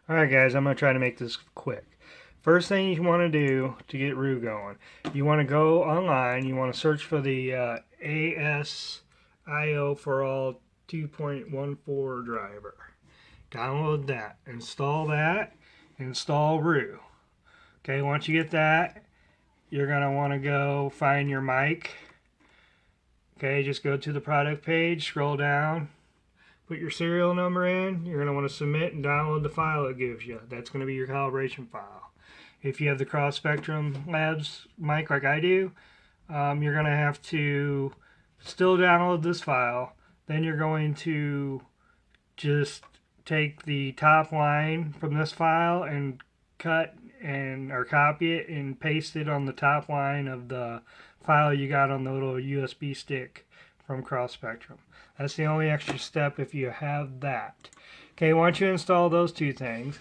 Alright guys, I'm going to try to make this quick. First thing you want to do to get REW going, you want to go online, you want to search for the ASIO for all 2.14 driver. Download that, install REW. Okay, once you get that, you're going to want to go find your mic. Okay, just go to the product page, scroll down, put your serial number in. You're going to want to submit and download the file it gives you. That's going to be your calibration file. If you have the Cross Spectrum Labs mic like I do, you're going to have to still download this file. Then you're going to just take the top line from this file and cut or copy it and paste it on the top line of the file you got on the little USB stick from Cross Spectrum. That's the only extra step if you have that. Okay, once you install those two things,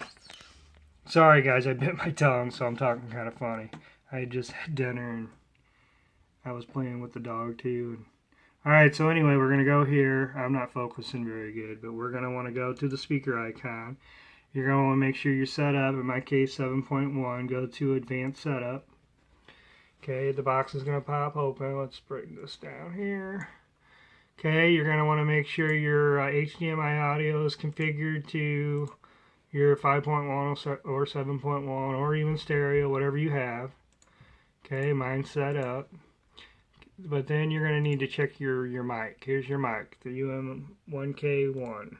sorry guys, I bit my tongue, so I'm talking kind of funny. I just had dinner and I was playing with the dog too. Alright, so anyway, we're going to go here. I'm not focusing very good, but we're going to want to go to the speaker icon. You're going to want to make sure you're set up, in my case 7.1, go to Advanced Setup. Okay, the box is going to pop open. Let's bring this down here. Okay, you're going to want to make sure your HDMI audio is configured to your 5.1 or 7.1 or even stereo, whatever you have. Okay, mine's set up. But then you're going to need to check your mic. Here's your mic, the UM1K1.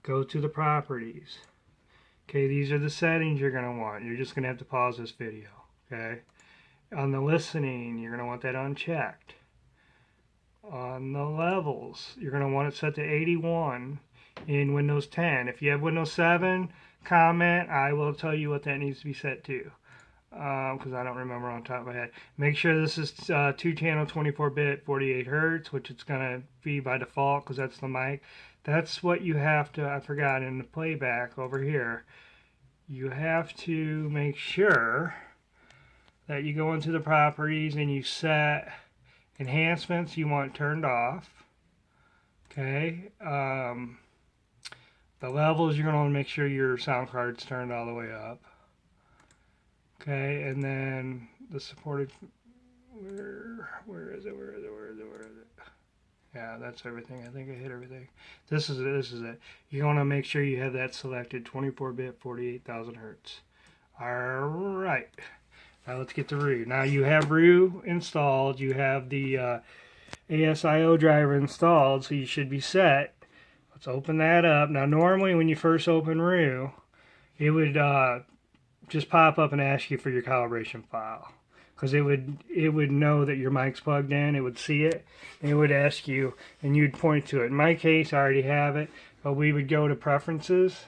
Go to the properties. Okay, these are the settings you're going to want. You're just going to have to pause this video. Okay, on the listening, you're going to want that unchecked. On the levels, you're going to want it set to 81 in Windows 10. If you have Windows 7, comment. I will tell you what that needs to be set to, because I don't remember on top of my head. Make sure this is 2-channel 24-bit 48 Hertz, which it's going to be by default because that's the mic. That's what you have to, I forgot, in the playback over here, you have to make sure that you go into the properties and you set enhancements you want turned off. Okay. The levels, you're going to want to make sure your sound card's turned all the way up. Okay, and then the supported, where is it? Yeah, that's everything. I think I hit everything. This is it. You want to make sure you have that selected, 24-bit, 48,000 hertz. Alright. Now let's get to REW. Now you have REW installed. You have the ASIO driver installed, so you should be set. Let's open that up. Now normally when you first open REW, it would just pop up and ask you for your calibration file, because it would know that your mic's plugged in. It would see it, and it would ask you, and you'd point to it. In my case, I already have it, but we would go to Preferences.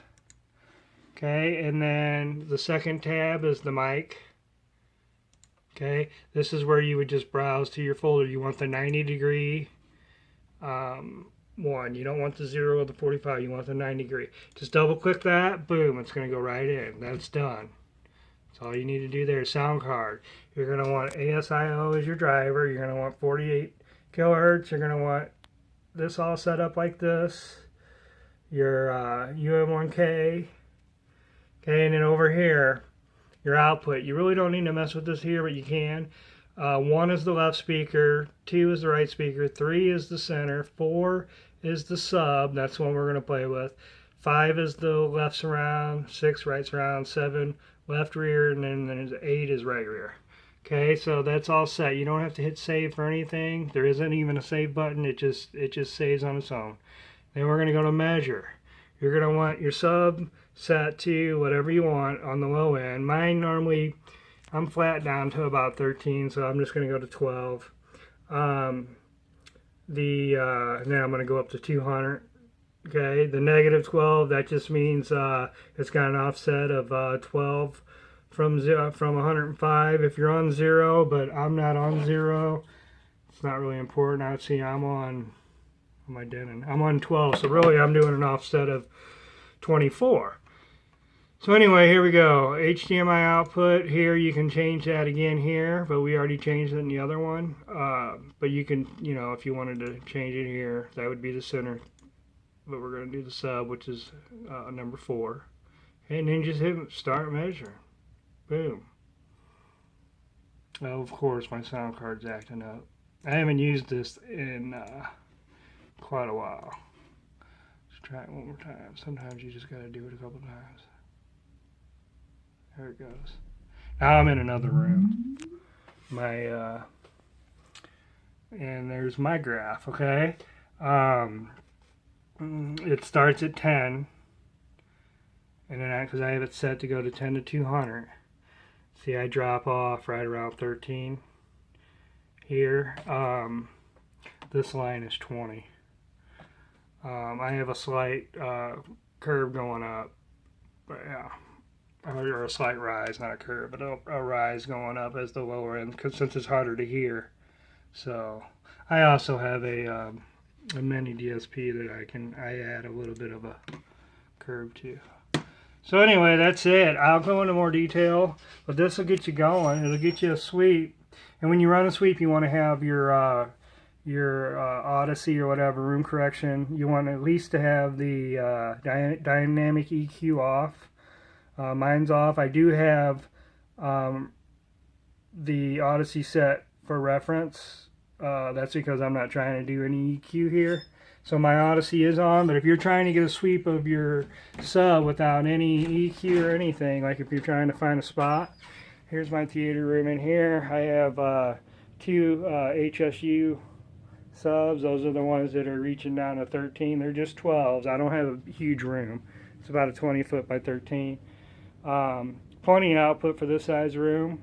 Okay, and then the second tab is the mic. Okay, this is where you would just browse to your folder. You want the 90-degree one. You don't want the 0 or the 45. You want the 90-degree. Just double click that. Boom, it's going to go right in. That's done. That's all you need to do there. Sound card. You're going to want ASIO as your driver. You're going to want 48 kilohertz. You're going to want this all set up like this. Your UM1K. Okay, and then over here, your output. You really don't need to mess with this here, but you can. 1 is the left speaker, 2 is the right speaker, 3 is the center, 4 is the sub, that's the one we're going to play with, 5 is the left surround, 6 right surround, 7 left rear, and then 8 is right rear. Okay, so that's all set. You don't have to hit save for anything. There isn't even a save button. It just saves on its own. Then we're going to go to measure. You're going to want your sub set to whatever you want on the low end. Mine normally, I'm flat down to about 13, so I'm just going to go to 12. Then I'm going to go up to 200. Okay, the negative 12, that just means it's got an offset of 12 from 105 if you're on 0, but I'm not on 0. It's not really important. I see I'm on my Denon. I'm on 12, so really I'm doing an offset of 24. So anyway, here we go. HDMI output. Here you can change that again here, but we already changed it in the other one. But you can, if you wanted to change it here, that would be the center. But we're going to do the sub, which is number 4. and then just hit start measuring. Boom. Well, of course, my sound card's acting up. I haven't used this in quite a while. Let's try it one more time. Sometimes you just got to do it a couple times. There it goes. Now I'm in another room. And there's my graph, okay? It starts at 10, and then because I have it set to go to 10 to 200. See, I drop off right around 13 here. This line is 20. I have a slight curve going up, but yeah, or a slight rise, not a curve, but a rise going up as the lower end, because since it's harder to hear. So I also have a mini DSP that I add a little bit of a curve to. So anyway, that's it. I'll go into more detail, but this will get you going. It'll get you a sweep, and when you run a sweep, you want to have your Odyssey or whatever room correction. You want at least to have the dynamic EQ off. Mine's off. I do have the Odyssey set for reference. That's because I'm not trying to do any EQ here. So my Odyssey is on, but if you're trying to get a sweep of your sub without any EQ or anything, like if you're trying to find a spot, here's my theater room in here. I have two HSU subs. Those are the ones that are reaching down to 13. They're just 12s. I don't have a huge room. It's about a 20 foot by 13. Plenty of output for this size room.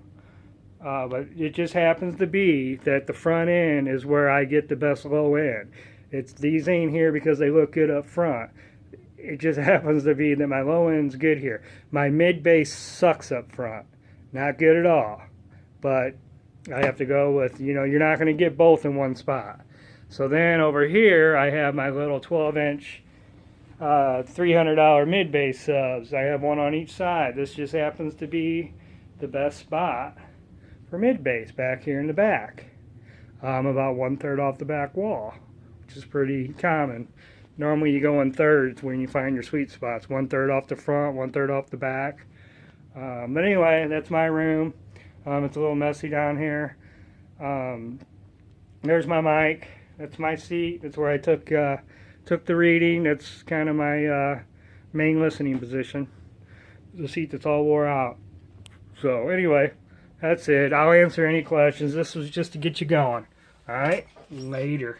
But it just happens to be that the front end is where I get the best low end. These ain't here because they look good up front. It just happens to be that my low end's good here. My mid bass sucks up front. Not good at all. But I have to go with, you're not going to get both in one spot. So then over here I have my little 12-inch $300 mid bass subs. I have one on each side. This just happens to be the best spot for mid bass back here in the back. About 1/3 off the back wall, which is pretty common. Normally you go in thirds when you find your sweet spots. 1/3 off the front, 1/3 off the back. But anyway, that's my room. It's a little messy down here. There's my mic. That's my seat. That's where I took the reading. That's kind of my main listening position. The seat that's all wore out. So anyway, that's it. I'll answer any questions. This was just to get you going. All right? Later.